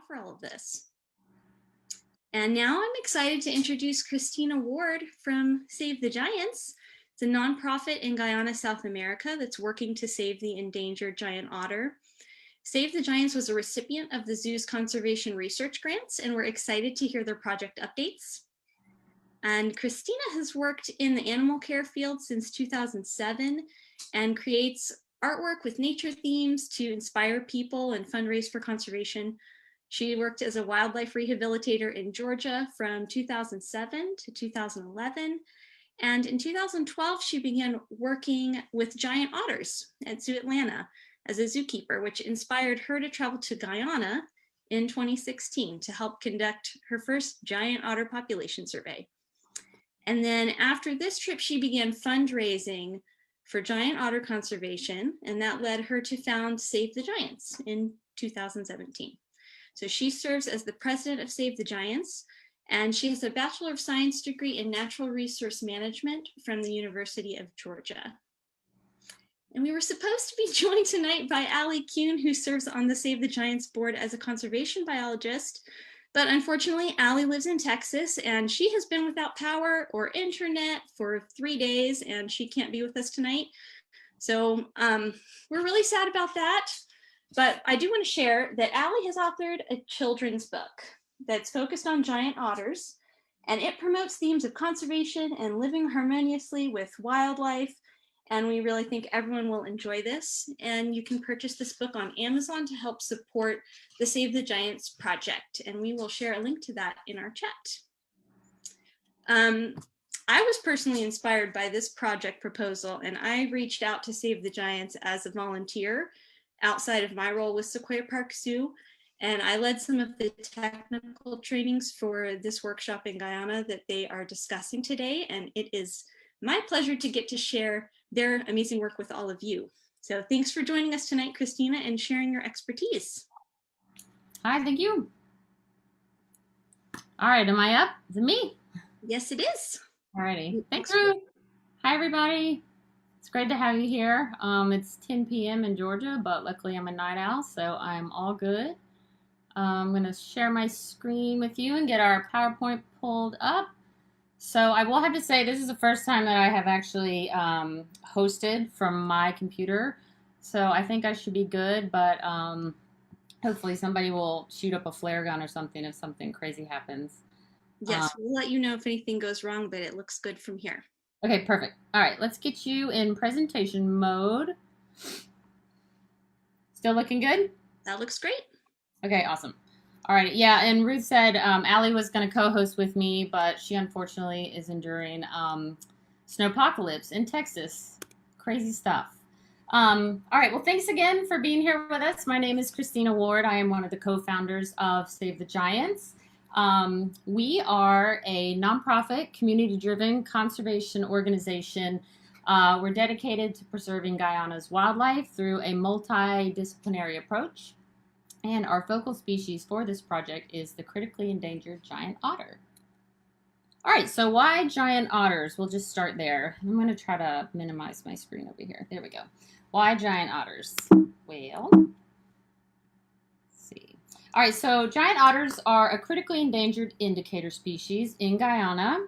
for all of this. And now I'm excited to introduce Christina Ward from Save the Giants. It's a nonprofit in Guyana, South America that's working to save the endangered giant otter. Save the Giants was a recipient of the zoo's conservation research grants, and we're excited to hear their project updates. And Christina has worked in the animal care field since 2007 and creates artwork with nature themes to inspire people and fundraise for conservation. She worked as a wildlife rehabilitator in Georgia from 2007 to 2011. And in 2012, she began working with giant otters at Zoo Atlanta as a zookeeper, which inspired her to travel to Guyana in 2016 to help conduct her first giant otter population survey. And then after this trip, she began fundraising for giant otter conservation, and that led her to found Save the Giants in 2017. So she serves as the president of Save the Giants, and she has a Bachelor of Science degree in Natural Resource Management from the University of Georgia. And we were supposed to be joined tonight by Allie Kuhn, who serves on the Save the Giants board as a conservation biologist. But unfortunately, Allie lives in Texas, and she has been without power or internet for 3 days, and she can't be with us tonight. So we're really sad about that. But I do want to share that Allie has authored a children's book that's focused on giant otters, and it promotes themes of conservation and living harmoniously with wildlife. And we really think everyone will enjoy this. And you can purchase this book on Amazon to help support the Save the Giants project. And we will share a link to that in our chat. I was personally inspired by this project proposal, and I reached out to Save the Giants as a volunteer outside of my role with Sequoia Park Zoo. And I led some of the technical trainings for this workshop in Guyana that they are discussing today. And it is my pleasure to get to share their amazing work with all of you. So thanks for joining us tonight, Christina, and sharing your expertise. Hi, thank you. All right, am I up? Is it me? Yes, it is. All righty. Thanks, Ruth. Hi, everybody. It's great to have you here. It's 10 p.m. in Georgia, but luckily I'm a night owl, so I'm all good. I'm going to share my screen with you and get our PowerPoint pulled up. So I will have to say this is the first time that I have actually hosted from my computer. So I think I should be good, but hopefully somebody will shoot up a flare gun or something if something crazy happens. Yes, we'll let you know if anything goes wrong, but it looks good from here. Okay, perfect. All right, let's get you in presentation mode. Still looking good? That looks great. Okay, awesome. All right, yeah, and Ruth said Allie was going to co-host with me, but she unfortunately is enduring snowpocalypse in Texas. Crazy stuff. All right, well, thanks again for being here with us. My name is Christina Ward. I am one of the co-founders of Save the Giants. We are a nonprofit, community-driven conservation organization. We're dedicated to preserving Guyana's wildlife through a multidisciplinary approach. And our focal species for this project is the critically endangered giant otter. All right, so why giant otters? We'll just start there. I'm going to try to minimize my screen over here. There we go. Why giant otters? Well, let's see. All right, so giant otters are a critically endangered indicator species in Guyana.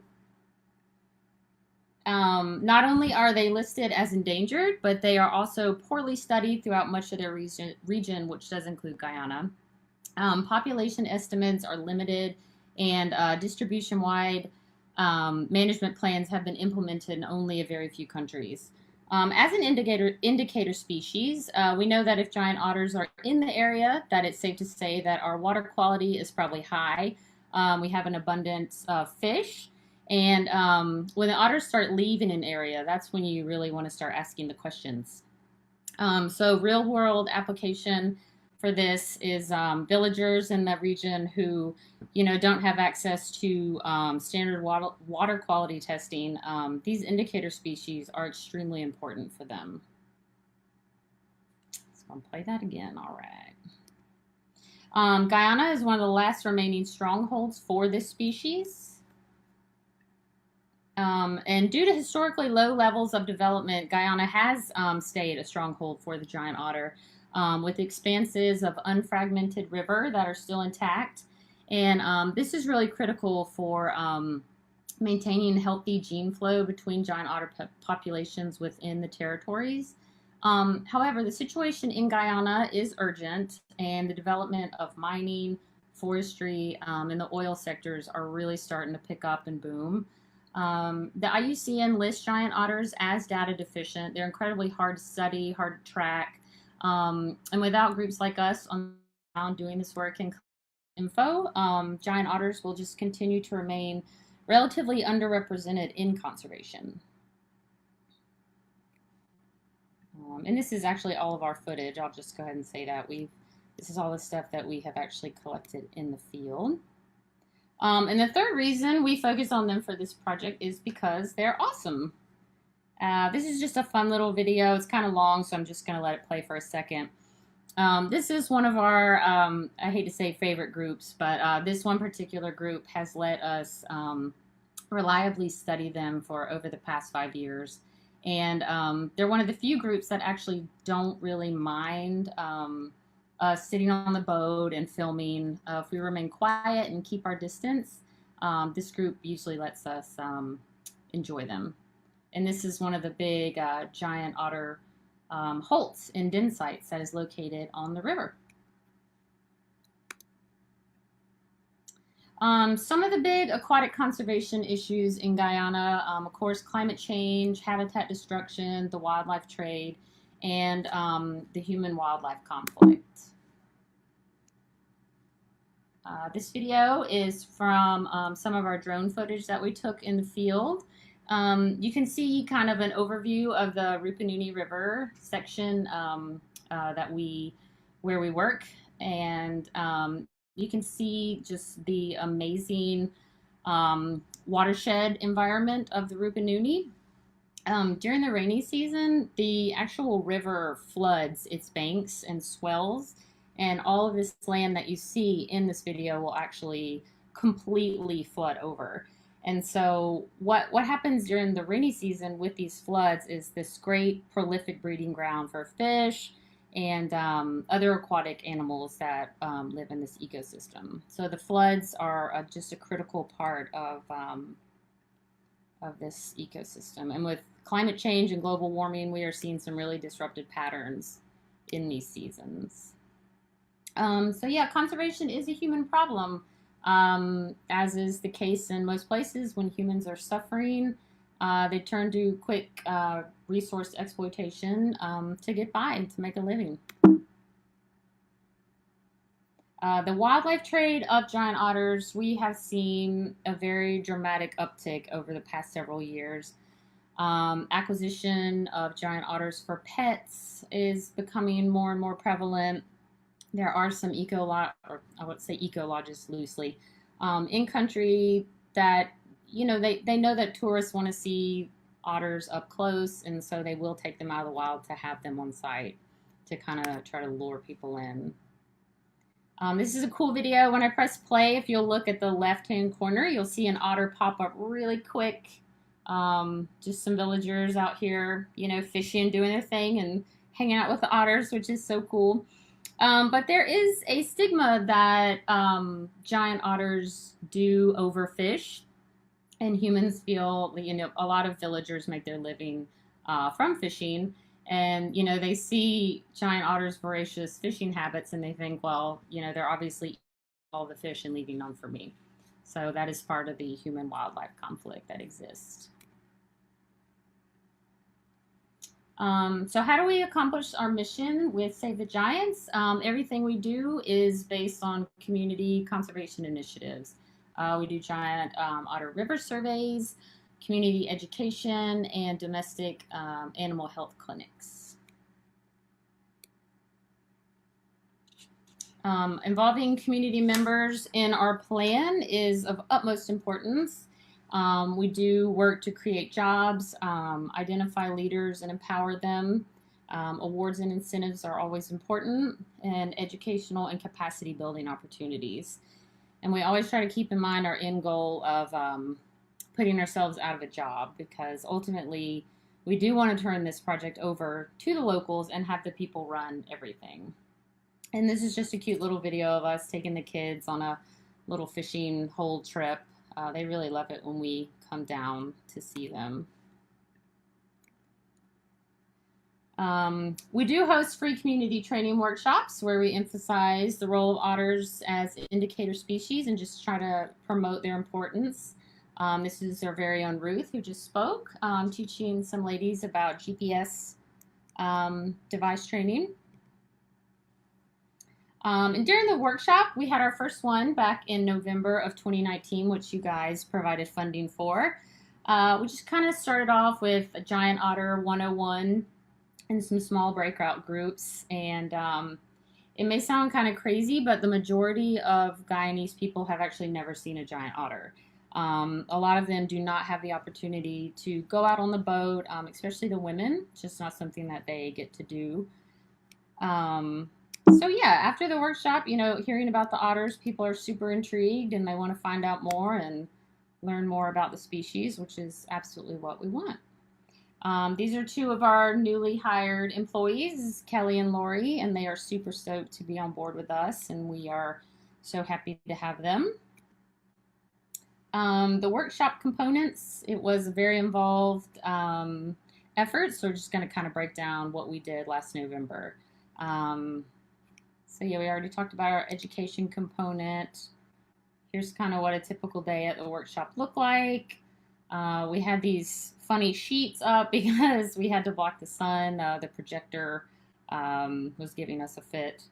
Not only are they listed as endangered, but they are also poorly studied throughout much of their region, which does include Guyana. Population estimates are limited, and distribution-wide management plans have been implemented in only a very few countries. As an indicator species, we know that if giant otters are in the area, that it's safe to say that our water quality is probably high. We have an abundance of fish. And when the otters start leaving an area, that's when you really want to start asking the questions. So real-world application for this is villagers in that region who, don't have access to standard water quality testing. These indicator species are extremely important for them. So I'll play that again. All right. Guyana is one of the last remaining strongholds for this species. And due to historically low levels of development, Guyana has stayed a stronghold for the giant otter. with expanses of unfragmented river that are still intact. And this is really critical for maintaining healthy gene flow between giant otter populations within the territories. However, the situation in Guyana is urgent, and the development of mining, forestry, and the oil sectors are really starting to pick up and boom. The IUCN lists giant otters as data deficient. They're incredibly hard to study, hard to track, and without groups like us on doing this work and info, giant otters will just continue to remain relatively underrepresented in conservation. And this is actually all of our footage. I'll just go ahead and say that this is all the stuff that we have actually collected in the field. And the third reason we focus on them for this project is because they're awesome. This is just a fun little video. It's kind of long, so I'm just going to let it play for a second. This is one of our, I hate to say favorite groups, but this one particular group has let us reliably study them for over the past 5 years. And they're one of the few groups that actually don't really mind sitting on the boat and filming. If we remain quiet and keep our distance, this group usually lets us enjoy them. And this is one of the big giant otter holts and den sites that is located on the river. Some of the big aquatic conservation issues in Guyana, of course, climate change, habitat destruction, the wildlife trade, and the human-wildlife conflict. This video is from some of our drone footage that we took in the field. You can see kind of an overview of the Rupununi River section where we work, and you can see just the amazing watershed environment of the Rupununi. During the rainy season, the actual river floods its banks and swells, and all of this land that you see in this video will actually completely flood over. And so what happens during the rainy season with these floods is this great prolific breeding ground for fish and other aquatic animals that live in this ecosystem. So the floods are just a critical part of this ecosystem. And with climate change and global warming, we are seeing some really disrupted patterns in these seasons. So yeah, conservation is a human problem, as is the case in most places. When humans are suffering, they turn to quick resource exploitation to get by, to make a living. The wildlife trade of giant otters, we have seen a very dramatic uptick over the past several years. Acquisition of giant otters for pets is becoming more and more prevalent. There are some or I would say eco lodges loosely, in country that, you know, they know that tourists want to see otters up close, and so they will take them out of the wild to have them on site to kind of try to lure people in. This is a cool video. When I press play, if you'll look at the left-hand corner, you'll see an otter pop up really quick. Just some villagers out here, you know, fishing, doing their thing, and hanging out with the otters, which is so cool. But there is a stigma that giant otters do overfish, and humans feel, you know, a lot of villagers make their living from fishing, and, you know, they see giant otters' voracious fishing habits, and they think, well, you know, they're obviously eating all the fish and leaving none for me. So that is part of the human-wildlife conflict that exists. So how do we accomplish our mission with Save the Giants? Everything we do is based on community conservation initiatives. We do giant otter river surveys, community education, and domestic animal health clinics. Involving community members in our plan is of utmost importance. We do work to create jobs, identify leaders and empower them. Awards and incentives are always important, and educational and capacity building opportunities. And we always try to keep in mind our end goal of putting ourselves out of a job, because ultimately we do want to turn this project over to the locals and have the people run everything. And this is just a cute little video of us taking the kids on a little fishing hole trip. They really love it when we come down to see them. We do host free community training workshops where we emphasize the role of otters as indicator species and just try to promote their importance. This is our very own Ruth who just spoke, teaching some ladies about GPS device training. And during the workshop, we had our first one back in November of 2019, which you guys provided funding for. We just kind of started off with a Giant Otter 101 and some small breakout groups. And it may sound kind of crazy, but the majority of Guyanese people have actually never seen a giant otter. A lot of them do not have the opportunity to go out on the boat, especially the women. It's just not something that they get to do. So yeah, after the workshop, you know, hearing about the otters, people are super intrigued and they want to find out more and learn more about the species, which is absolutely what we want. These are two of our newly hired employees, Kelly and Lori, and they are super stoked to be on board with us, and we are so happy to have them. The workshop components, it was a very involved effort, so we're just going to kind of break down what we did last November. So yeah, we already talked about our education component. Here's kind of what a typical day at the workshop looked like. We had these funny sheets up because we had to block the sun. The projector was giving us a fit.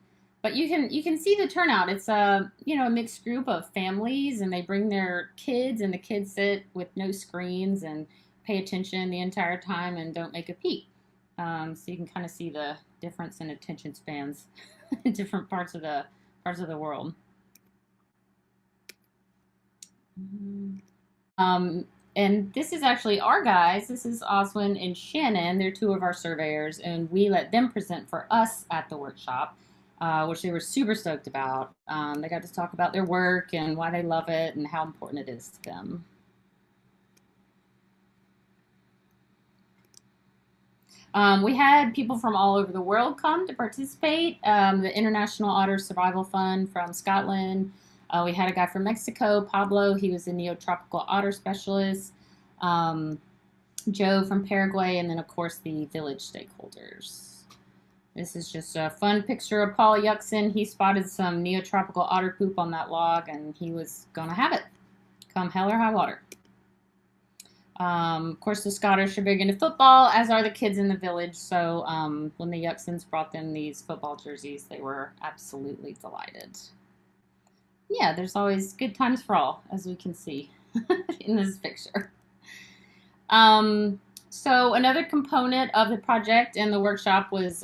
But you can see the turnout. It's a a mixed group of families, and they bring their kids, and the kids sit with no screens and pay attention the entire time and don't make a peep. So you can kind of see the difference in attention spans in different parts of the world. And this is actually our guys. This is Oswin and Shannon. They're two of our surveyors, and we let them present for us at the workshop, which they were super stoked about. They got to talk about their work and why they love it and how important it is to them. We had people from all over the world come to participate. The International Otter Survival Fund from Scotland. We had a guy from Mexico, Pablo. He was a neotropical otter specialist. Joe from Paraguay, and then, of course, the village stakeholders. This is just a fun picture of Paul Yuxon. He spotted some neotropical otter poop on that log, and he was going to have it, come hell or high water. Of course, the Scottish are big into football, as are the kids in the village. So when the Yuxons brought them these football jerseys, they were absolutely delighted. Yeah, there's always good times for all, as we can see in this picture. So another component of the project and the workshop was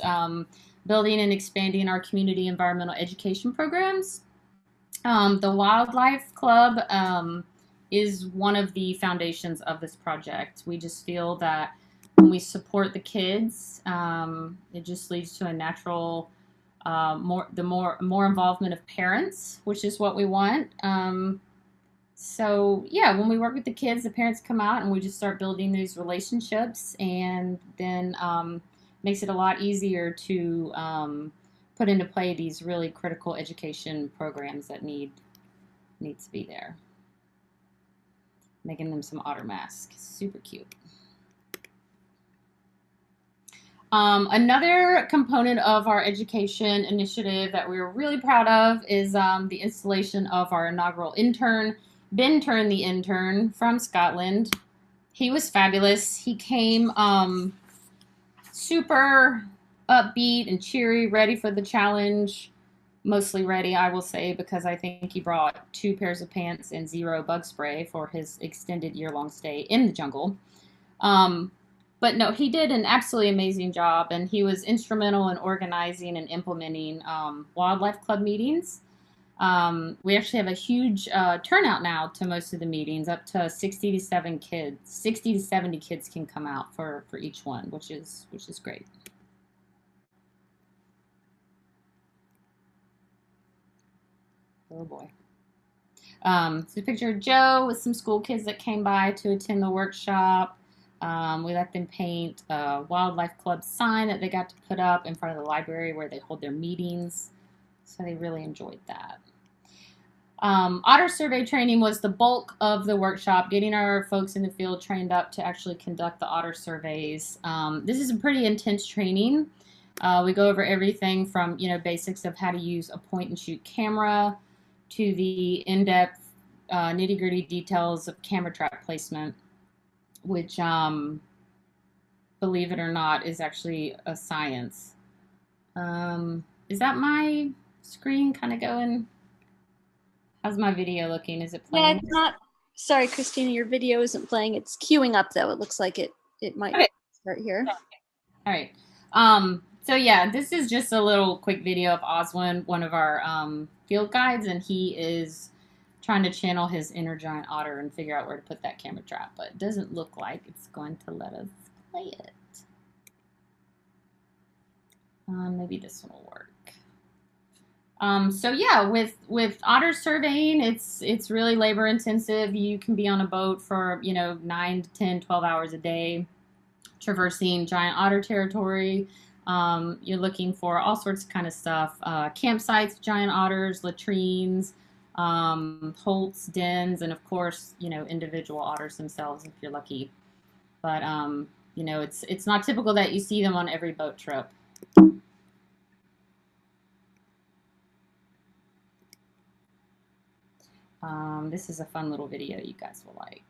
building and expanding our community environmental education programs. The Wildlife Club is one of the foundations of this project. We just feel that when we support the kids, it just leads to a natural more involvement of parents, which is what we want. So yeah, when we work with the kids, the parents come out and we just start building these relationships, and then makes it a lot easier to put into play these really critical education programs that needs to be there. Making them some otter masks, super cute. Another component of our education initiative that we were really proud of is the installation of our inaugural intern, Ben Turn the intern from Scotland. He was fabulous. He came super upbeat and cheery, ready for the challenge. Mostly ready, I will say, because I think he brought 2 pairs of pants and 0 bug spray for his extended year-long stay in the jungle. But no, he did an absolutely amazing job, and he was instrumental in organizing and implementing wildlife club meetings. We actually have a huge turnout now to most of the meetings. Up to 60 to 70 kids can come out for each one, which is great. Oh boy. So a picture of Joe with some school kids that came by to attend the workshop. We let them paint a wildlife club sign that they got to put up in front of the library where they hold their meetings. So they really enjoyed that. Otter survey training was the bulk of the workshop, getting our folks in the field trained up to actually conduct the otter surveys. This is a pretty intense training. We go over everything from, basics of how to use a point and shoot camera to the in-depth nitty-gritty details of camera trap placement, which, believe it or not, is actually a science. Is that my screen kind of going? How's my video looking? Is it Yeah, playing? it's not. Sorry, Christina, your video isn't playing. It's queuing up though. It looks like it might Okay. start here. All right. So yeah, this is just a little quick video of Oswin, one of our field guides, and he is trying to channel his inner giant otter and figure out where to put that camera trap, but it doesn't look like it's going to let us play it. Maybe this one will work. So yeah, with otter surveying, it's really labor intensive. You can be on a boat for 9 to 10, 12 hours a day, traversing giant otter territory. You're looking for all sorts of kind of stuff: campsites, giant otters, latrines, holts, dens, and of course individual otters themselves if you're lucky. But it's not typical that you see them on every boat trip. This is a fun little video you guys will like.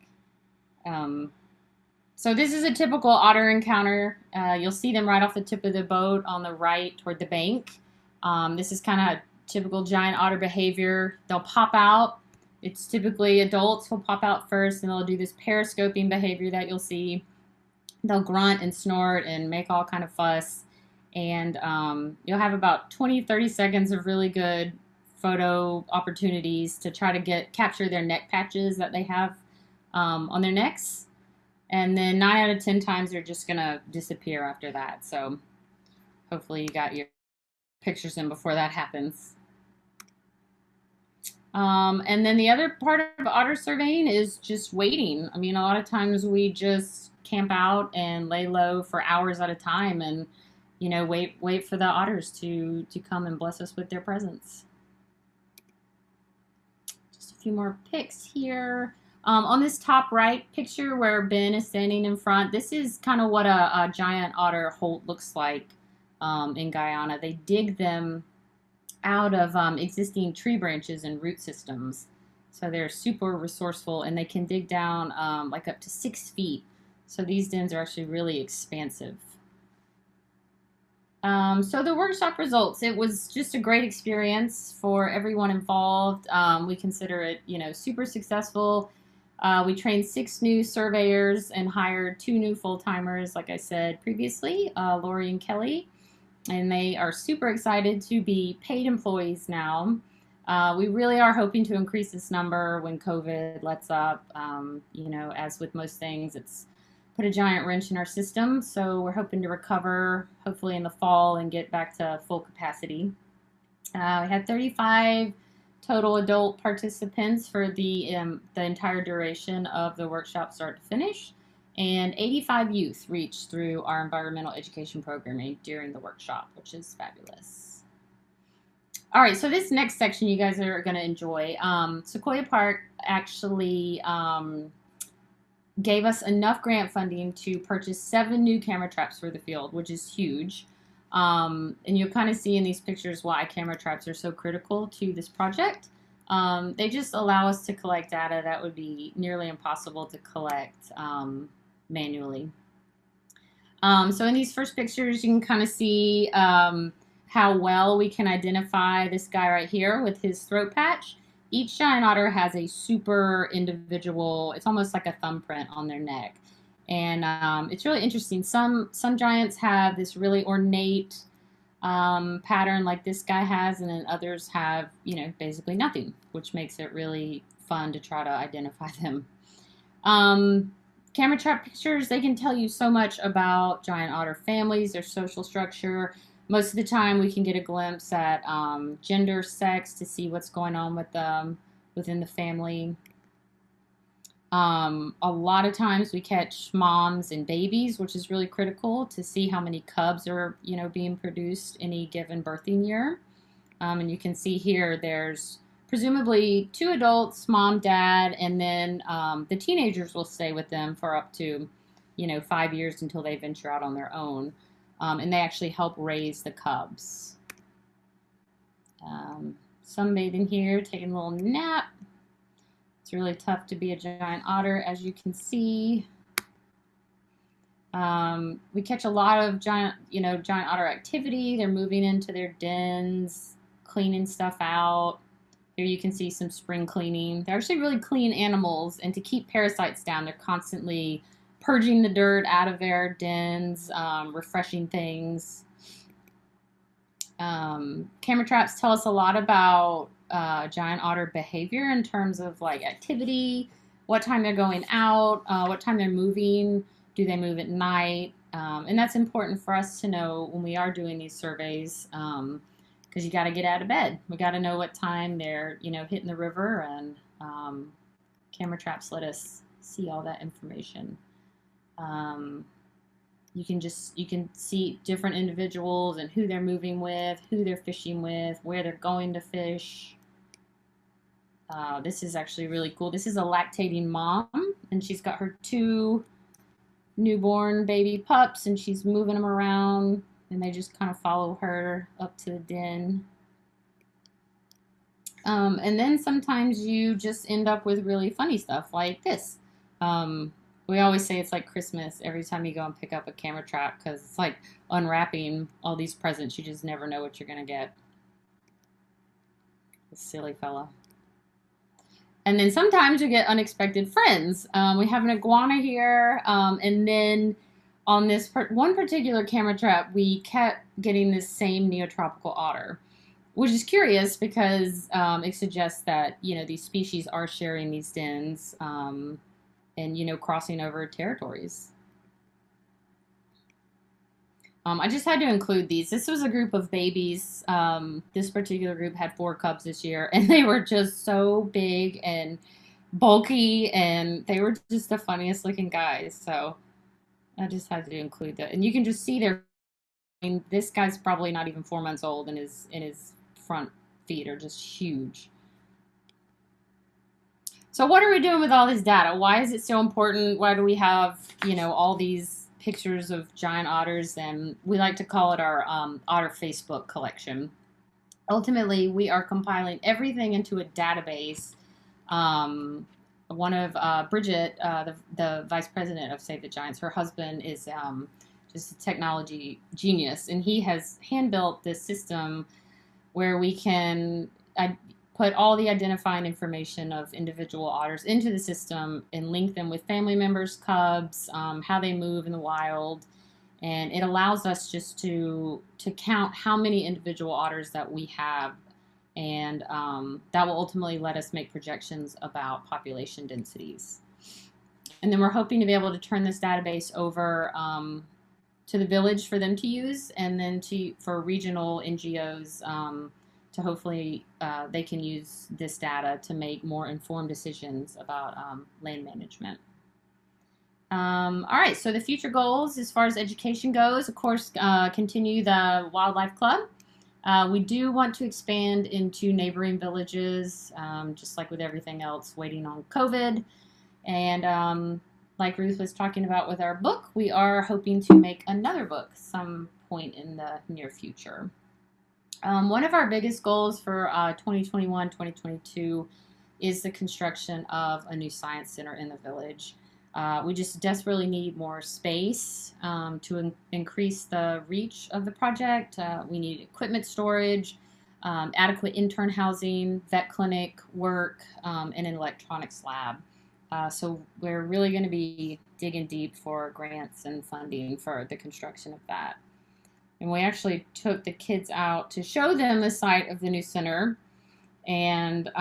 So this is a typical otter encounter. You'll see them right off the tip of the boat on the right toward the bank. This is kind of typical giant otter behavior. They'll pop out. It's typically adults who'll pop out first, and they'll do this periscoping behavior that you'll see. They'll grunt and snort and make all kind of fuss. And you'll have about 20-30 seconds of really good photo opportunities to try to capture their neck patches that they have on their necks. And then 9 out of 10 times they're just going to disappear after that. So hopefully you got your pictures in before that happens. And then the other part of otter surveying is just waiting. I mean, a lot of times we just camp out and lay low for hours at a time and, wait for the otters to come and bless us with their presence. Just a few more pics here. On this top right picture where Ben is standing in front, this is kind of what a giant otter holt looks like in Guyana. They dig them out of existing tree branches and root systems. So they're super resourceful, and they can dig down like up to 6 feet. So these dens are actually really expansive. So the workshop results, it was just a great experience for everyone involved. We consider it, super successful. We trained 6 new surveyors and hired 2 new full-timers, like I said previously, Lori and Kelly. And they are super excited to be paid employees now. We really are hoping to increase this number when COVID lets up. As with most things, it's put a giant wrench in our system. So we're hoping to recover, hopefully in the fall, and get back to full capacity. We had 35 total adult participants for the entire duration of the workshop start to finish. And 85 youth reached through our environmental education programming during the workshop, which is fabulous. All right, so this next section you guys are going to enjoy. Sequoia Park actually gave us enough grant funding to purchase 7 new camera traps for the field, which is huge. And you'll kind of see in these pictures why camera traps are so critical to this project. They just allow us to collect data that would be nearly impossible to collect manually. So in these first pictures, you can kind of see how well we can identify this guy right here with his throat patch. Each giant otter has a super individual, it's almost like a thumbprint on their neck. And it's really interesting. Some giants have this really ornate pattern like this guy has, and then others have, basically nothing, which makes it really fun to try to identify them. Camera trap pictures, they can tell you so much about giant otter families, their social structure. Most of the time we can get a glimpse at gender, sex, to see what's going on with them within the family. A lot of times we catch moms and babies, which is really critical to see how many cubs are, being produced any given birthing year. And you can see here there's presumably 2 adults, mom, dad, and then the teenagers will stay with them for up to, 5 years until they venture out on their own. And they actually help raise the cubs. Sunbathing here, taking a little nap. It's really tough to be a giant otter, as you can see. We catch a lot of giant otter activity. They're moving into their dens, cleaning stuff out. Here you can see some spring cleaning. They're actually really clean animals, and to keep parasites down, they're constantly purging the dirt out of their dens, refreshing things. Camera traps tell us a lot about giant otter behavior in terms of like activity, what time they're going out, what time they're moving, do they move at night, and that's important for us to know when we are doing these surveys, because you got to get out of bed. We got to know what time they're hitting the river, and camera traps let us see all that information. You can see different individuals and who they're moving with, who they're fishing with, where they're going to fish. This is actually really cool. This is a lactating mom, and she's got her 2 newborn baby pups, and she's moving them around, and they just kind of follow her up to the den. And then sometimes you just end up with really funny stuff like this. We always say it's like Christmas every time you go and pick up a camera trap, because it's like unwrapping all these presents. You just never know what you're going to get. This silly fella. And then sometimes you get unexpected friends. We have an iguana here, and then on this one particular camera trap, we kept getting this same neotropical otter, which is curious because it suggests that these species are sharing these dens and crossing over territories. I just had to include these. This was a group of babies. This particular group had 4 cubs this year, and they were just so big and bulky, and they were just the funniest looking guys. So I just had to include that. And you can just see this guy's probably not even 4 months old, and his front feet are just huge. So what are we doing with all this data? Why is it so important? Why do we have, all these pictures of giant otters? And we like to call it our otter Facebook collection. Ultimately, we are compiling everything into a database. One of Bridget, the vice president of Save the Giants, her husband is just a technology genius, and he has hand-built this system where we can put all the identifying information of individual otters into the system and link them with family members, cubs, how they move in the wild. And it allows us just to count how many individual otters that we have. And that will ultimately let us make projections about population densities. And then we're hoping to be able to turn this database over to the village for them to use, and then for regional NGOs to hopefully they can use this data to make more informed decisions about land management. All right, so the future goals as far as education goes, of course, continue the Wildlife Club. We do want to expand into neighboring villages, just like with everything else, waiting on COVID. And like Ruth was talking about with our book, we are hoping to make another book some point in the near future. One of our biggest goals for 2021-2022 is the construction of a new science center in the village. We just desperately need more space to increase the reach of the project. We need equipment storage, adequate intern housing, vet clinic work, and an electronics lab. So we're really going to be digging deep for grants and funding for the construction of that. And we actually took the kids out to show them the site of the new center. And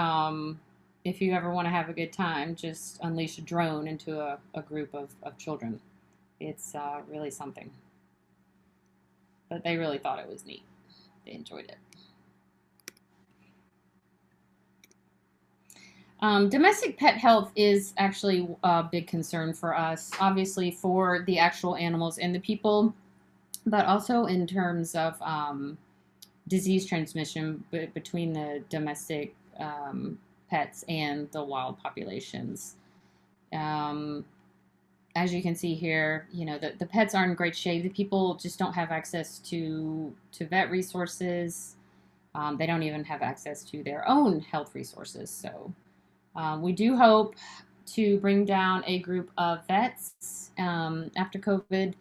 if you ever want to have a good time, just unleash a drone into a group of children. It's really something. But they really thought it was neat. They enjoyed it. Domestic pet health is actually a big concern for us, obviously for the actual animals and the people, but also in terms of disease transmission between the domestic pets and the wild populations. Um, as you can see here, you know, the pets are in great shape. The people just don't have access to vet resources. They don't even have access to their own health resources. So we do hope to bring down a group of vets after COVID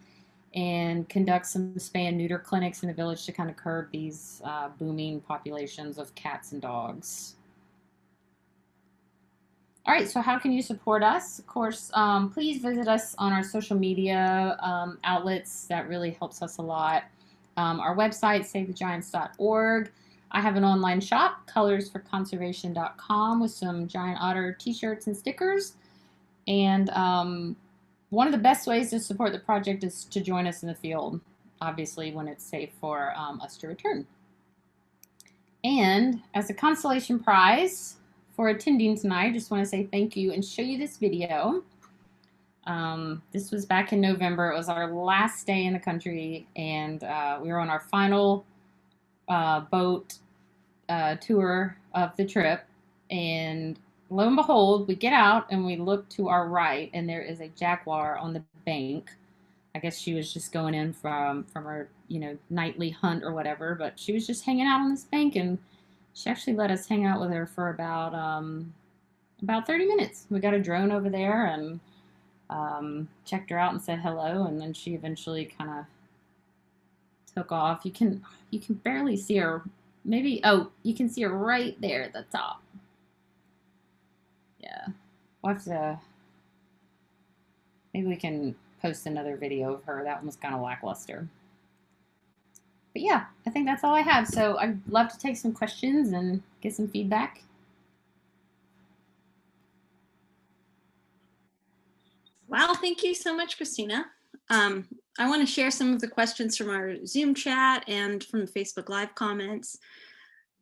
and conduct some spay and neuter clinics in the village to kind of curb these booming populations of cats and dogs. All right, so how can you support us? Of course, please visit us on our social media outlets. That really helps us a lot. Our website, savethegiants.org. I have an online shop, colorsforconservation.com, with some giant otter t-shirts and stickers. And one of the best ways to support the project is to join us in the field, obviously, when it's safe for us to return. And as a consolation prize for attending tonight, I just want to say thank you and show you this video. This was back in November. It was our last day in the country, and we were on our final boat tour of the trip. And lo and behold, we get out and we look to our right, and there is a jaguar on the bank. I guess she was just going in from her, you know, nightly hunt or whatever, but she was just hanging out on this bank, and she actually let us hang out with her for about 30 minutes. We got a drone over there and checked her out and said hello, and then she eventually kind of took off. You can barely see her. Maybe, oh, you can see her right there at the top. Yeah, we'll have to, maybe we can post another video of her. That one was kind of lackluster. But yeah, I think that's all I have. So I'd love to take some questions and get some feedback. Wow, thank you so much, Christina. I want to share some of the questions from our Zoom chat and from Facebook Live comments.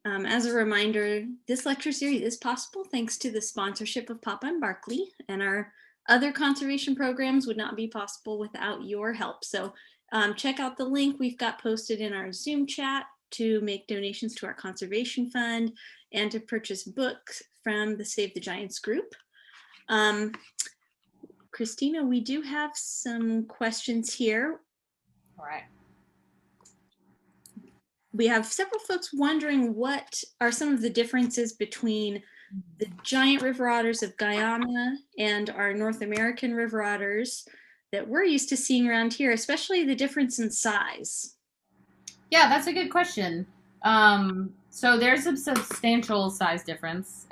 As a reminder, this lecture series is possible thanks to the sponsorship of Papa and Barkley, and our other conservation programs would not be possible without your help. So check out the link we've got posted in our Zoom chat to make donations to our conservation fund and to purchase books from the Save the Giants group. Christina, we do have some questions here. All right. We have several folks wondering what are some of the differences between the giant river otters of Guyana and our North American river otters that we're used to seeing around here, especially the difference in size. Yeah, that's a good question. So there's a substantial size difference.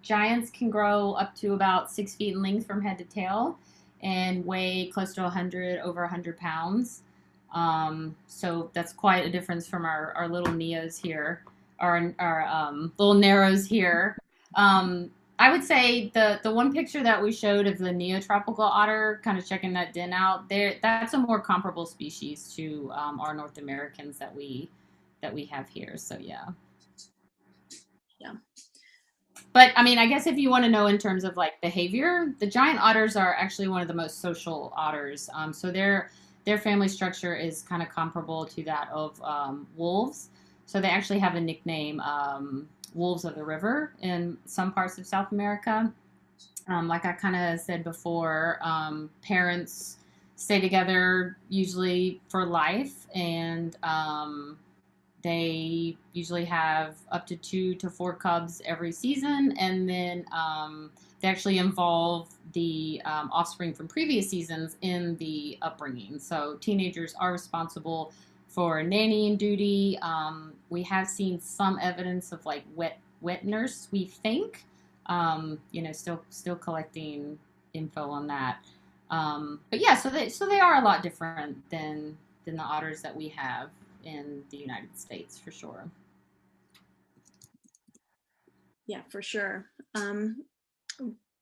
Giants can grow up to about 6 feet in length from head to tail and weigh close to over 100 pounds. So that's quite a difference from our little Neos here, our little Narrows here. I would say the one picture that we showed of the neotropical otter, kind of checking that den out, that's a more comparable species to our North Americans that we have here. So yeah. Yeah. But I mean, I guess if you want to know in terms of like behavior, the giant otters are actually one of the most social otters. So their family structure is kind of comparable to that of wolves. So they actually have a nickname, wolves of the river, in some parts of South America. Like I kind of said before, parents stay together usually for life, and they usually have up to 2 to 4 cubs every season, and then they actually involve the offspring from previous seasons in the upbringing. So teenagers are responsible for nannying duty. We have seen some evidence of like wet nurse, we think. Still collecting info on that. But yeah, so they are a lot different than the otters that we have in the United States, for sure. Yeah, for sure.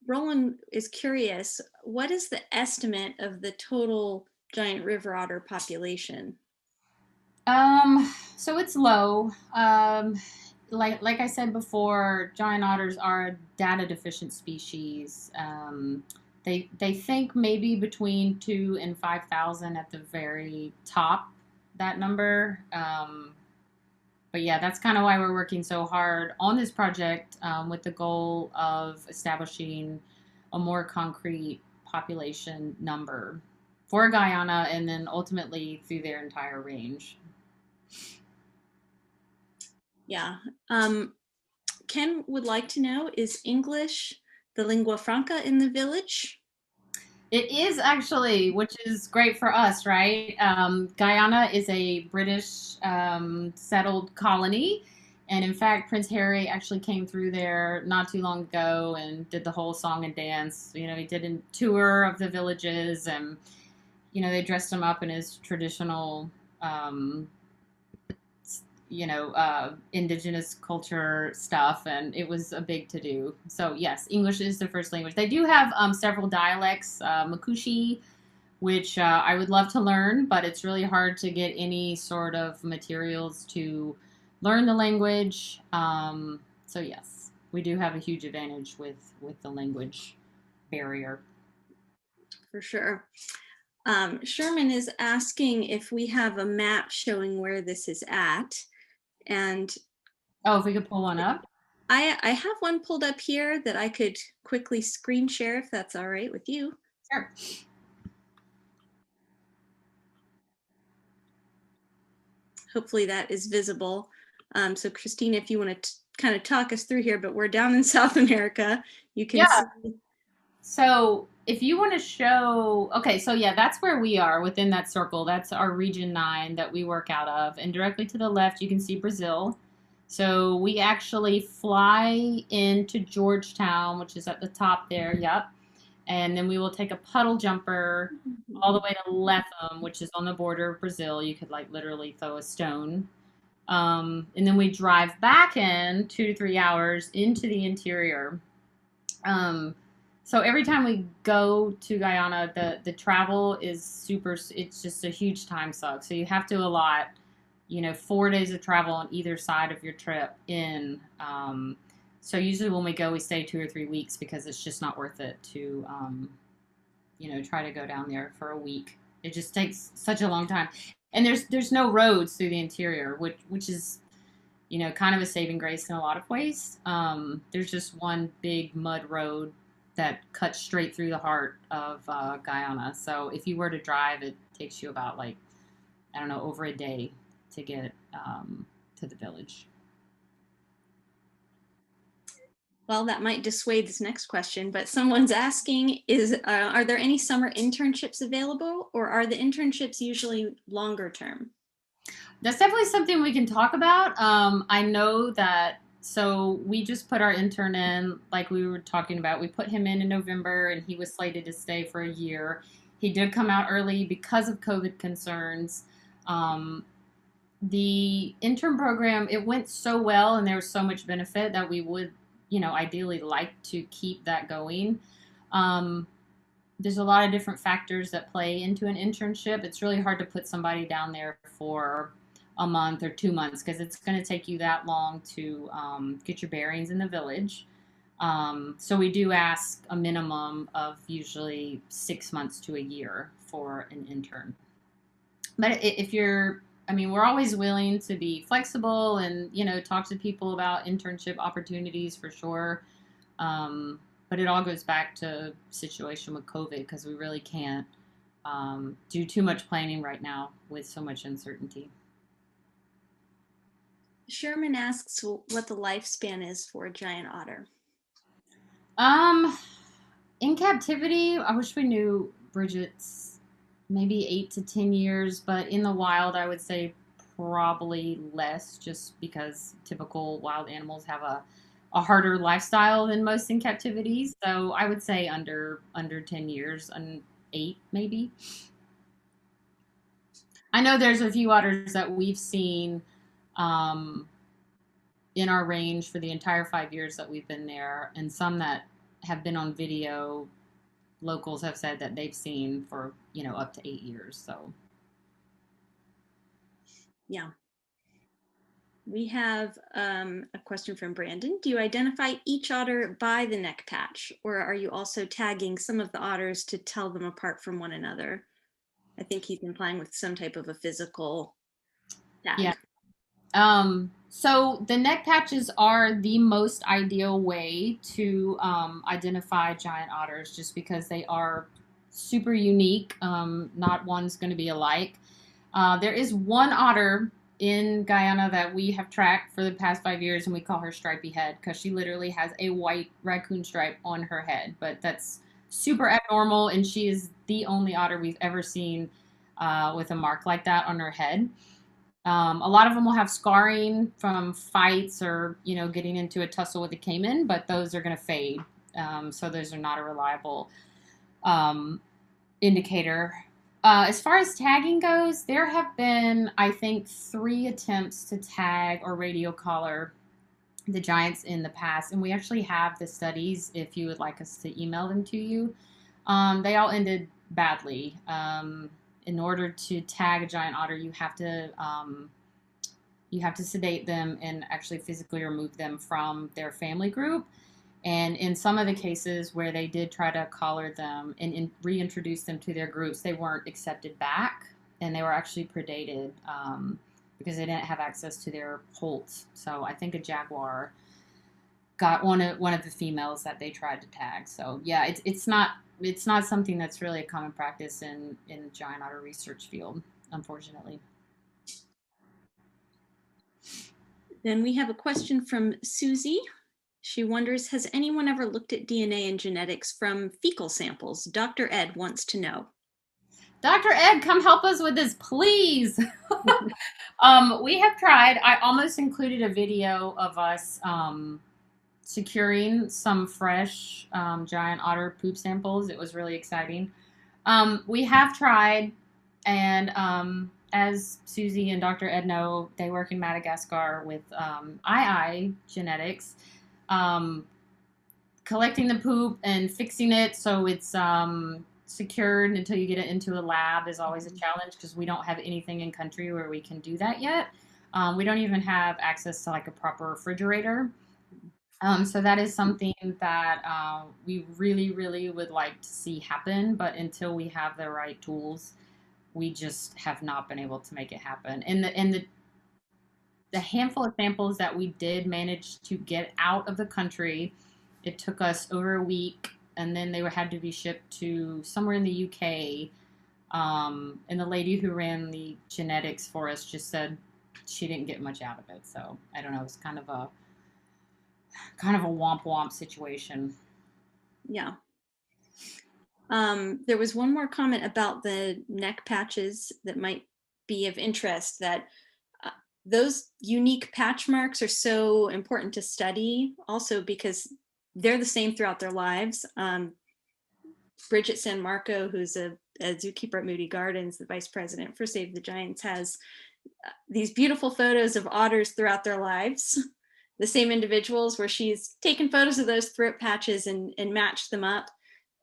Roland is curious, what is the estimate of the total giant river otter population? So it's low. like I said before, giant otters are a data deficient species. They think maybe between 2 and 5,000 at the very top, that number. But yeah, that's kind of why we're working so hard on this project, with the goal of establishing a more concrete population number for Guyana and then ultimately through their entire range. Yeah. Ken would like to know, is English the lingua franca in the village? It is actually, which is great for us, right? Guyana is a British settled colony. And in fact, Prince Harry actually came through there not too long ago and did the whole song and dance. You know, he did a tour of the villages, and, you know, they dressed him up in his traditional um, indigenous culture stuff, and it was a big to do. So yes, English is their first language. They do have several dialects, Makushi, which I would love to learn, but it's really hard to get any sort of materials to learn the language. So yes, we do have a huge advantage with the language barrier. For sure. Sherman is asking if we have a map showing where this is at. And Oh, if we could pull one up. I have one pulled up here that I could quickly screen share if that's all right with you. Sure. Hopefully that is visible. So Christina, if you want to kind of talk us through here, but we're down in South America. You can Yeah. see. So if you want to show, okay, so yeah, that's where we are within that circle. That's our region 9 that we work out of. And directly to the left, you can see Brazil. So we actually fly into Georgetown, which is at the top there. Yep. And then we will take a puddle jumper all the way to Lethem, which is on the border of Brazil. You could like literally throw a stone. And then we drive back in 2 to 3 hours into the interior. Um, so every time we go to Guyana, the travel is super. It's just a huge time suck. So you have to allot, 4 days of travel on either side of your trip in. So usually when we go, we stay 2 or 3 weeks because it's just not worth it to, try to go down there for a week. It just takes such a long time, and there's no roads through the interior, which is, kind of a saving grace in a lot of ways. There's just one big mud road that cuts straight through the heart of Guyana. So if you were to drive, it takes you about like, I don't know, over a day to get to the village. Well, that might dissuade this next question, but someone's asking, are there any summer internships available, or are the internships usually longer term? That's definitely something we can talk about. I know that, so we just put our intern in, like we were talking about. We put him in November, and he was slated to stay for a year. He did come out early because of COVID concerns. Um, the intern program, it went so well, and there was so much benefit that we would, ideally like to keep that going. Um, there's a lot of different factors that play into an internship. It's really hard to put somebody down there for a month or 2 months because it's going to take you that long to get your bearings in the village. So we do ask a minimum of usually 6 months to a year for an intern. But if you're, I mean, we're always willing to be flexible and, talk to people about internship opportunities for sure. But it all goes back to situation with COVID because we really can't do too much planning right now with so much uncertainty. Sherman asks what the lifespan is for a giant otter. Um, in captivity, I wish we knew Bridget's maybe 8 to 10 years, but in the wild, I would say probably less, just because typical wild animals have a harder lifestyle than most in captivity. So I would say under 10 years, and 8 maybe. I know there's a few otters that we've seen um, in our range for the entire 5 years that we've been there, and some that have been on video. Locals have said that they've seen for up to 8 years. So Yeah. We have a question from Brandon. Do you identify each otter by the neck patch, or are you also tagging some of the otters to tell them apart from one another? I think he's implying with some type of a physical Yeah. tag. So the neck patches are the most ideal way to identify giant otters just because they are super unique. Not one's going to be alike. There is one otter in Guyana that we have tracked for the past 5 years, and we call her Stripey Head because she literally has a white raccoon stripe on her head. But that's super abnormal, and she is the only otter we've ever seen with a mark like that on her head. A lot of them will have scarring from fights or getting into a tussle with a caiman, but those are going to fade. So those are not a reliable um, indicator. As far as tagging goes, there have been, I think, 3 attempts to tag or radio collar the giants in the past, and we actually have the studies if you would like us to email them to you. They all ended badly. In order to tag a giant otter, you have to sedate them and actually physically remove them from their family group. And in some of the cases where they did try to collar them and reintroduce them to their groups, they weren't accepted back, and they were actually predated because they didn't have access to their holts. So I think a jaguar got one of the females that they tried to tag. So yeah, it's not something that's really a common practice in the giant otter research field, unfortunately. Then we have a question from Susie. She wonders, has anyone ever looked at DNA and genetics from fecal samples? Dr. Ed wants to know. Dr. Ed, come help us with this, please. We have tried. I almost included a video of us securing some fresh giant otter poop samples. It was really exciting. We have tried, and as Susie and Dr. Ed know, they work in Madagascar with II genetics, um, collecting the poop and fixing it so it's secured until you get it into a lab is always a challenge because we don't have anything in country where we can do that yet. We don't even have access to like a proper refrigerator. So that is something that we really, really would like to see happen, but until we have the right tools, we just have not been able to make it happen. And the handful of samples that we did manage to get out of the country, it took us over a week, and then they had to be shipped to somewhere in the UK. And the lady who ran the genetics for us just said she didn't get much out of it. So I don't know. It's kind of a womp womp situation. Yeah. There was one more comment about the neck patches that might be of interest, that those unique patch marks are so important to study also because they're the same throughout their lives. Bridget San Marco, who's a zookeeper at Moody Gardens, the vice president for Save the Giants, has these beautiful photos of otters throughout their lives, the same individuals, where she's taken photos of those throat patches and matched them up.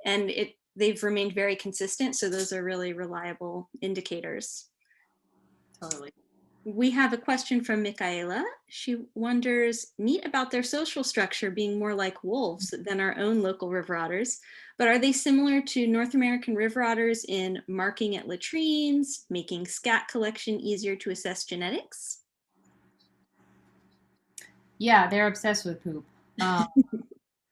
And they've remained very consistent. So those are really reliable indicators. Totally. We have a question from Michaela. She wonders, neat about their social structure being more like wolves than our own local river otters, but are they similar to North American river otters in marking at latrines, making scat collection easier to assess genetics? Yeah, they're obsessed with poop. Um,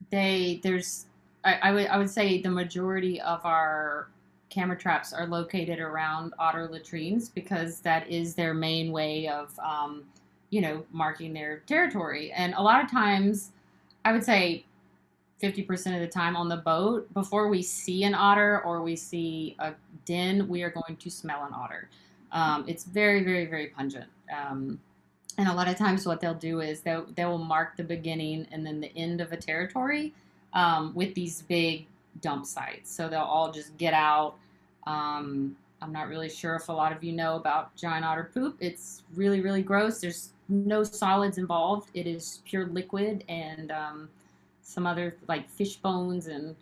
there's I would say the majority of our camera traps are located around otter latrines because that is their main way of marking their territory. And a lot of times, I would say 50% of the time on the boat, before we see an otter or we see a den, we are going to smell an otter. It's very, very, very pungent. And a lot of times, what they'll do is they will mark the beginning and then the end of a territory with these big dump sites. So they'll all just get out. I'm not really sure if a lot of you know about giant otter poop. It's really, really gross. There's no solids involved. It is pure liquid and some other like fish bones, and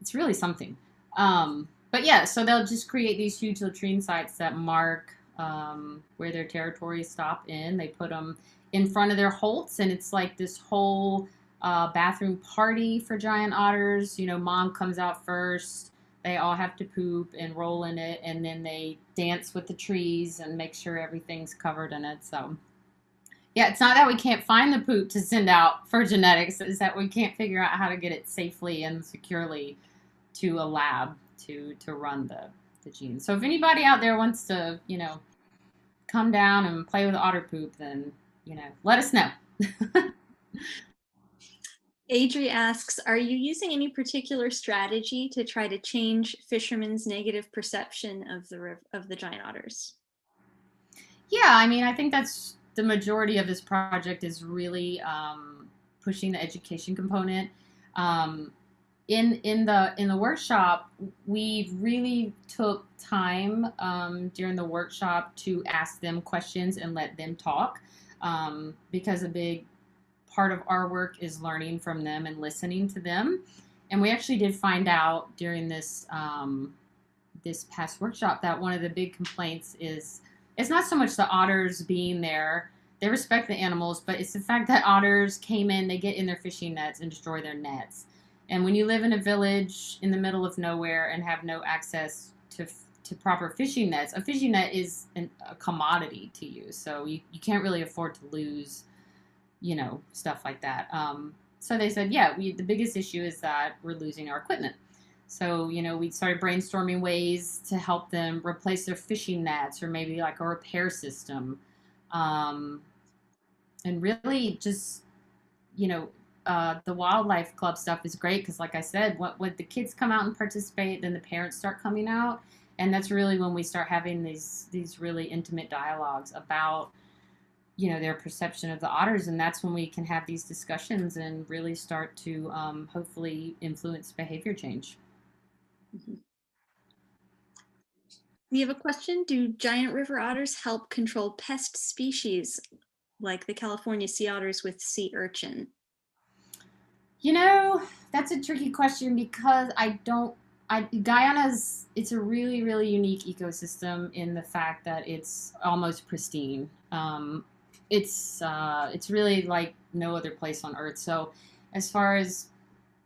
it's really something. But yeah, so they'll just create these huge latrine sites that mark where their territories stop in. They put them in front of their holts, and it's like this whole bathroom party for giant otters. You know, mom comes out first. They all have to poop and roll in it, and then they dance with the trees and make sure everything's covered in it. So, yeah, it's not that we can't find the poop to send out for genetics, it's that we can't figure out how to get it safely and securely to a lab to run the genes. So if anybody out there wants to, come down and play with otter poop, then, let us know. Adri asks, are you using any particular strategy to try to change fishermen's negative perception of the giant otters? Yeah, I mean, I think that's the majority of this project is really pushing the education component. Um, in the workshop, we really took time during the workshop to ask them questions and let them talk, because a big part of our work is learning from them and listening to them. And we actually did find out during this past workshop that one of the big complaints is it's not so much the otters being there. They respect the animals, but it's the fact that otters came in, they get in their fishing nets and destroy their nets. And when you live in a village in the middle of nowhere and have no access to proper fishing nets, a fishing net is a commodity to you. So you can't really afford to lose, stuff like that. So they said, yeah, the biggest issue is that we're losing our equipment. So, we started brainstorming ways to help them replace their fishing nets or maybe like a repair system. And really just, the wildlife club stuff is great because, like I said, when the kids come out and participate, then the parents start coming out. And that's really when we start having these really intimate dialogues about, their perception of the otters. And that's when we can have these discussions and really start to hopefully influence behavior change. Mm-hmm. We have a question. Do giant river otters help control pest species like the California sea otters with sea urchin? That's a tricky question because Guyana's, it's a really, really unique ecosystem in the fact that it's almost pristine. It's really like no other place on Earth. So as far as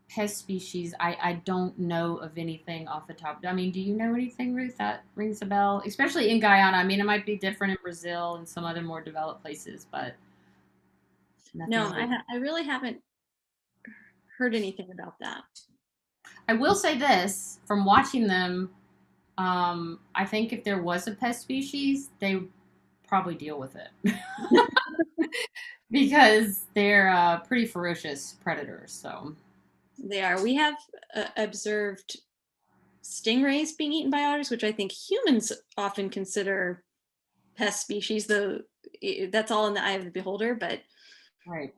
pest species, I don't know of anything off the top. I mean, do you know anything, Ruth, that rings a bell? Especially in Guyana. I mean, it might be different in Brazil and some other more developed places, but No, nothing. I really haven't heard anything about that. I will say this from watching them. I think if there was a pest species, they would probably deal with it because they're pretty ferocious predators. So They are. We have observed stingrays being eaten by otters, which I think humans often consider pest species, though that's all in the eye of the beholder. But right,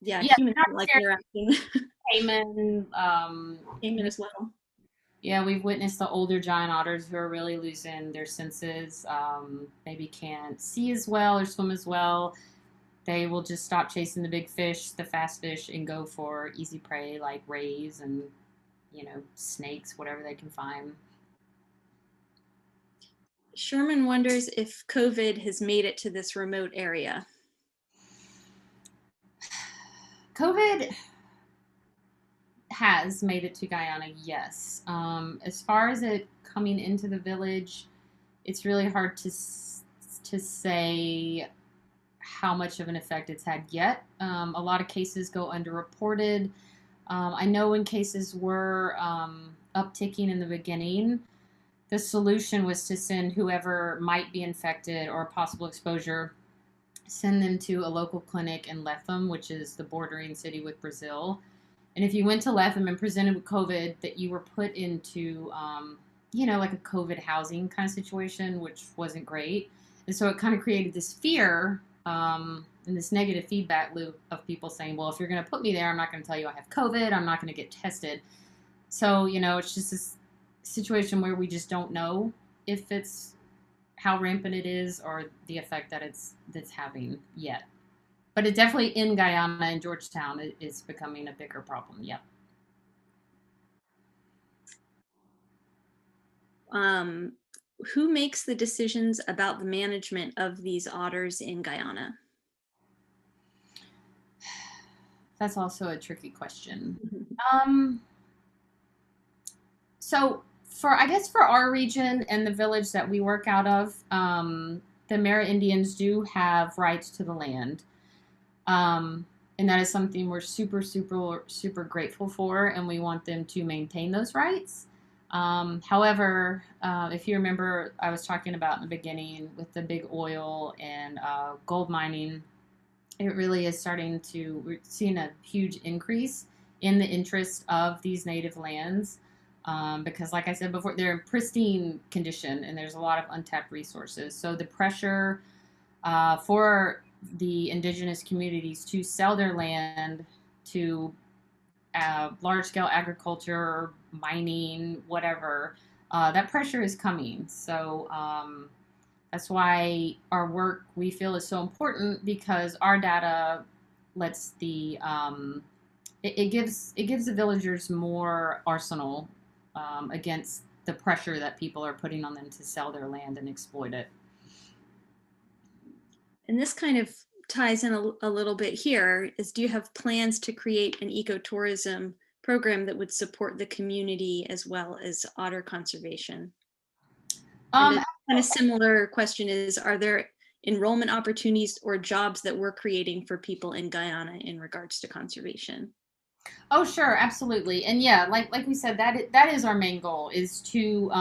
yeah, yeah, humans don't like interacting. caiman. Cayman as well. Yeah, we've witnessed the older giant otters who are really losing their senses. Maybe can't see as well or swim as well. They will just stop chasing the big fish, the fast fish, and go for easy prey like rays and snakes, whatever they can find. Sherman wonders if COVID has made it to this remote area. COVID has made it to Guyana, yes. As far as it coming into the village, it's really hard to say how much of an effect it's had yet. A lot of cases go underreported. I know when cases were upticking in the beginning, the solution was to send whoever might be infected or possible exposure, send them to a local clinic in Lethem, which is the bordering city with Brazil. And if you went to Lethem and presented with COVID, that you were put into, like a COVID housing kind of situation, which wasn't great. And so it kind of created this fear and this negative feedback loop of people saying, well, if you're going to put me there, I'm not going to tell you I have COVID. I'm not going to get tested. So, it's just this situation where we just don't know if it's how rampant it is or the effect that that's having yet. But it definitely in Guyana and Georgetown is becoming a bigger problem. Yep. Um, who makes the decisions about the management of these otters in Guyana? That's also a tricky question. Um, so I guess for our region and the village that we work out of, the Amerindians do have rights to the land. And that is something we're super, super, super grateful for, and we want them to maintain those rights. However, if you remember, I was talking about in the beginning with the big oil and gold mining, it really is we're seeing a huge increase in the interest of these native lands. Because, like I said before, they're in pristine condition and there's a lot of untapped resources. So the pressure for the indigenous communities to sell their land to large scale agriculture, mining, whatever, that pressure is coming. So that's why our work we feel is so important, because our data lets it gives the villagers more arsenal against the pressure that people are putting on them to sell their land and exploit it. And this kind of ties in a little bit here is, do you have plans to create an ecotourism program that would support the community as well as otter conservation? And a kind of similar question is, are there enrollment opportunities or jobs that we're creating for people in Guyana in regards to conservation? Oh, sure, absolutely. And yeah, like we said, that is our main goal, is to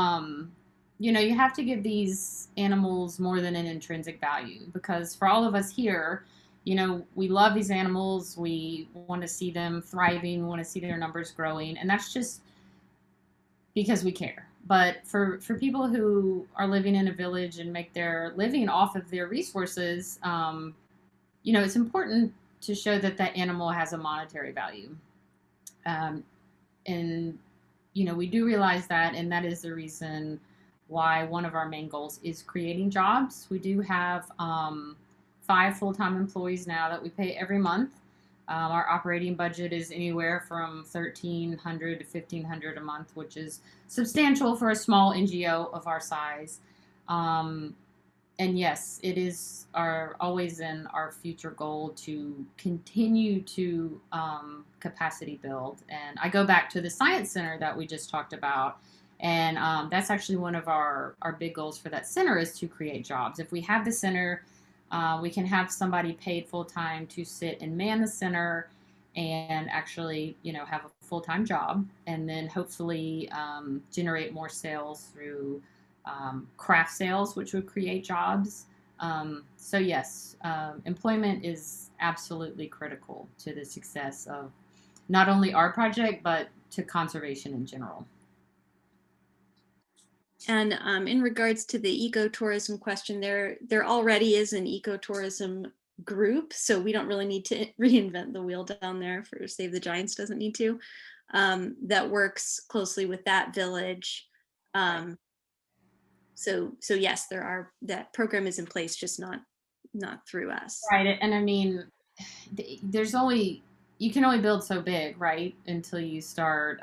you have to give these animals more than an intrinsic value, because for all of us here, we love these animals, we want to see them thriving, we want to see their numbers growing, and that's just because we care. But for people who are living in a village and make their living off of their resources, it's important to show that that animal has a monetary value. And we do realize that, and that is the reason why one of our main goals is creating jobs. We do have 5 full-time employees now that we pay every month. Our operating budget is anywhere from $1,300 to $1,500 a month, which is substantial for a small NGO of our size. And yes, it is always in our future goal to continue to capacity build. And I go back to the science center that we just talked about. And that's actually one of our big goals for that center, is to create jobs. If we have the center, we can have somebody paid full time to sit and man the center and actually, have a full-time job, and then hopefully generate more sales through craft sales, which would create jobs. So yes, employment is absolutely critical to the success of not only our project, but to conservation in general. And in regards to the ecotourism question, there already is an ecotourism group, so we don't really need to reinvent the wheel down there. For Save the Giants doesn't need to. That works closely with that village. So yes, that program is in place, just not through us. Right, and I mean, you can only build so big, right? Until you start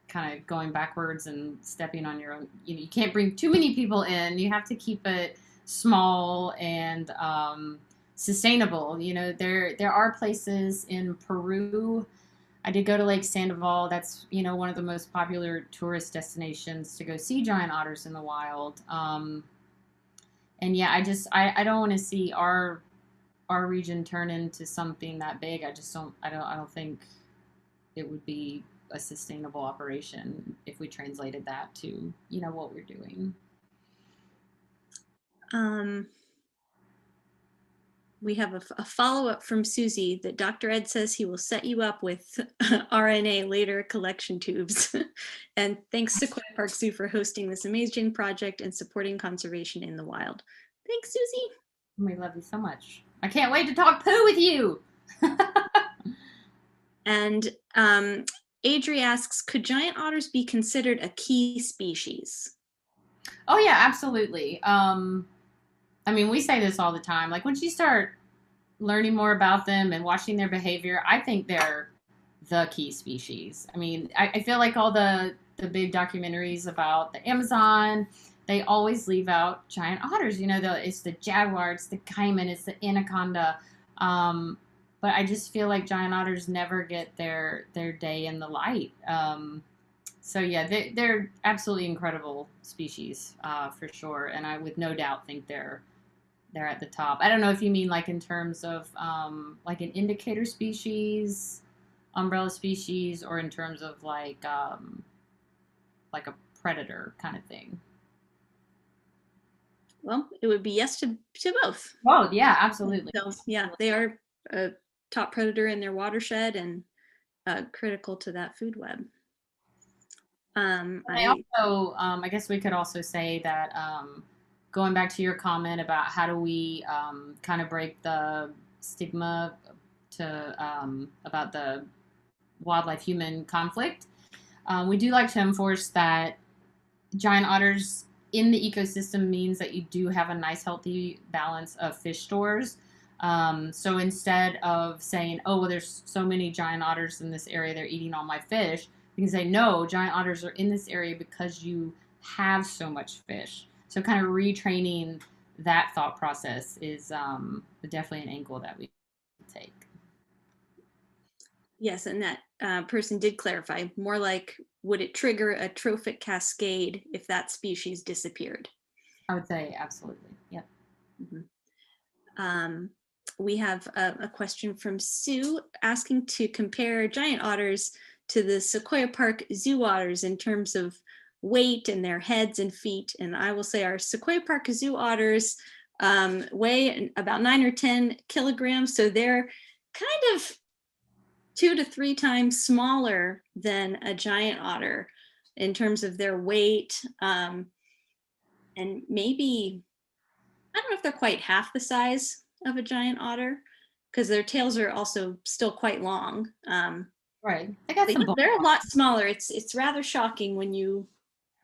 kind of going backwards and stepping on your own. You can't bring too many people in. You have to keep it small and sustainable. There are places in Peru. I did go to Lake Sandoval. That's one of the most popular tourist destinations to go see giant otters in the wild. And yeah, I don't want to see our region turn into something that big. I don't think it would be a sustainable operation if we translated that to what we're doing. We have a follow-up from Susie that Dr. Ed says he will set you up with RNA later collection tubes. And thanks Sequoia Park Zoo for hosting this amazing project and supporting conservation in the wild. Thanks, Susie. We love you so much. I can't wait to talk poo with you. And Adri asks, could giant otters be considered a key species? Oh yeah, absolutely. I mean, we say this all the time. Like, once you start learning more about them and watching their behavior, I think they're the key species. I mean, I feel like all the big documentaries about the Amazon they always leave out giant otters. It's the jaguar, it's the caiman, it's the anaconda. But I just feel like giant otters never get their day in the light. So yeah, they're absolutely incredible species, for sure, and I would no doubt think they're at the top. I don't know if you mean like in terms of like an indicator species, umbrella species, or in terms of like a predator kind of thing. Well, it would be yes to both. Oh yeah, absolutely. So yeah, they are a top predator in their watershed and critical to that food web. I I also, I guess we could also say that going back to your comment about how do we kind of break the stigma about the wildlife human conflict, we do like to enforce that giant otters in the ecosystem means that you do have a nice, healthy balance of fish stores. So instead of saying, oh, well, there's so many giant otters in this area, they're eating all my fish, you can say, no, giant otters are in this area because you have so much fish. So kind of retraining that thought process is definitely an angle that we take. Yes, and that person did clarify more like, would it trigger a trophic cascade if that species disappeared? I would say absolutely. Yep. Mhm. We have a question from Sue asking to compare giant otters to the Sequoia Park zoo otters in terms of weight and their heads and feet. And I will say our Sequoia Park zoo otters weigh about 9 or 10 kilograms. So they're kind of 2 to 3 times smaller than a giant otter in terms of their weight. And maybe, I don't know if they're quite half the size of a giant otter because their tails are also still quite long. Right. They got But some yeah, bone. they're a lot smaller. It's rather shocking when you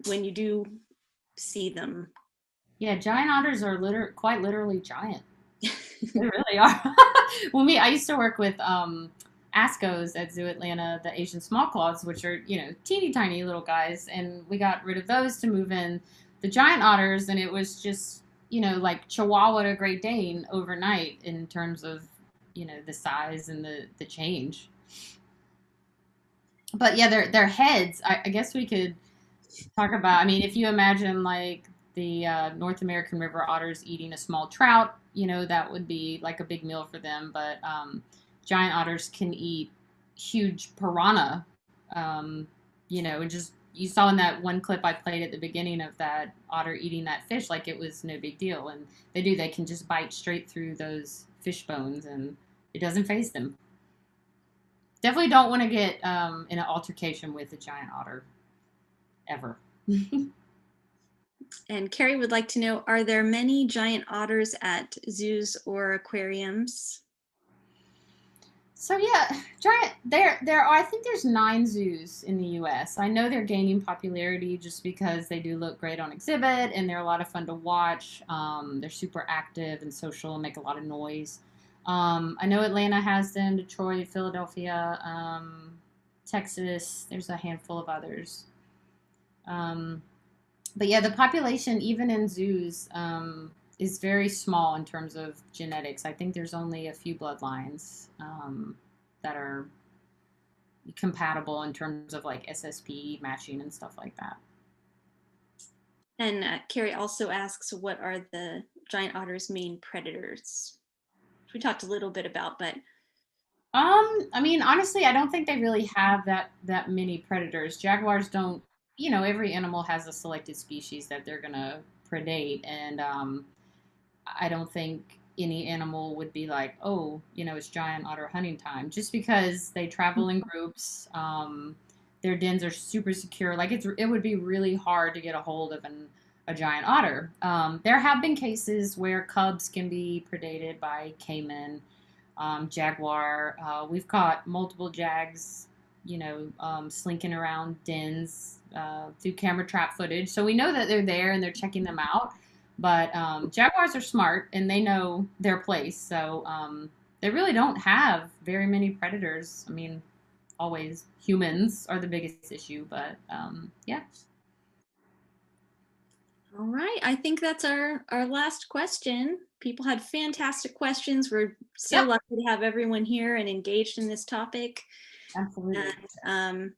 do see them. Yeah, giant otters are quite literally giant. They really are. I used to work with Ascos at Zoo Atlanta, the Asian small claws, which are, teeny tiny little guys. And we got rid of those to move in the giant otters. And it was just, like Chihuahua to Great Dane overnight in terms of, the size and the change. But yeah, their heads, I guess we could talk about. I mean, if you imagine like the North American river otters eating a small trout, that would be like a big meal for them. But giant otters can eat huge piranha. Um, and just you saw in that one clip I played at the beginning of that otter eating that fish like it was no big deal. And they can just bite straight through those fish bones and it doesn't faze them. Definitely don't want to get in an altercation with a giant otter ever. And Carrie would like to know, are there many giant otters at zoos or aquariums? So yeah, giant. There are. I think there's 9 zoos in the U.S. I know they're gaining popularity just because they do look great on exhibit and they're a lot of fun to watch. They're super active and social and make a lot of noise. I know Atlanta has them, Detroit, Philadelphia, Texas. There's a handful of others. Um, but yeah, the population, even in zoos, is very small in terms of genetics. I think there's only a few bloodlines that are compatible in terms of like SSP matching and stuff like that. And Carrie also asks, what are the giant otter's main predators? Which we talked a little bit about, but I mean, honestly, I don't think they really have that many predators. Jaguars don't, every animal has a selected species that they're gonna predate, and I don't think any animal would be like, oh, it's giant otter hunting time, just because they travel in groups. Their dens are super secure. Like it would be really hard to get a hold of a giant otter. There have been cases where cubs can be predated by caiman, jaguar. We've caught multiple jags, slinking around dens through camera trap footage, so we know that they're there and they're checking them out. But jaguars are smart and they know their place, so they really don't have very many predators. I mean, always humans are the biggest issue, but yeah. All right, I think that's our last question. People had fantastic questions. We're so Yep, lucky to have everyone here and engaged in this topic. absolutely. And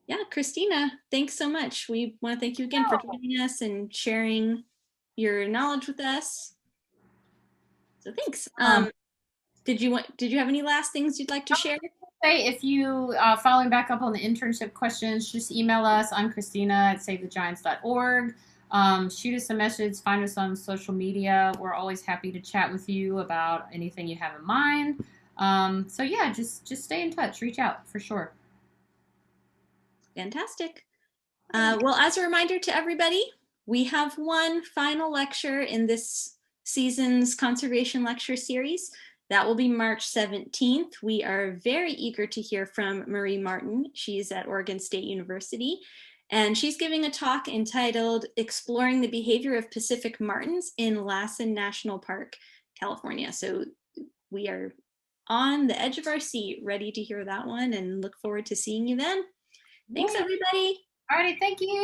yeah, Christina, thanks so much. We want to thank you again for joining us and sharing your knowledge with us. So thanks. Um, Did you have any last things you'd like to share? Say if you following back up on the internship questions, just email us. I'm Christina at savethegiants.org. Shoot us a message, find us on social media. We're always happy to chat with you about anything you have in mind. So yeah, just stay in touch, reach out for sure. Fantastic. Well, as a reminder to everybody, we have one final lecture in this season's conservation lecture series. That will be March 17th. We are very eager to hear from Marie Martin. She's at Oregon State University, and she's giving a talk entitled Exploring the Behavior of Pacific Martins in Lassen National Park, California. So we are on the edge of our seat, ready to hear that one, and look forward to seeing you then. Thanks, Yeah. everybody. Alrighty, thank you.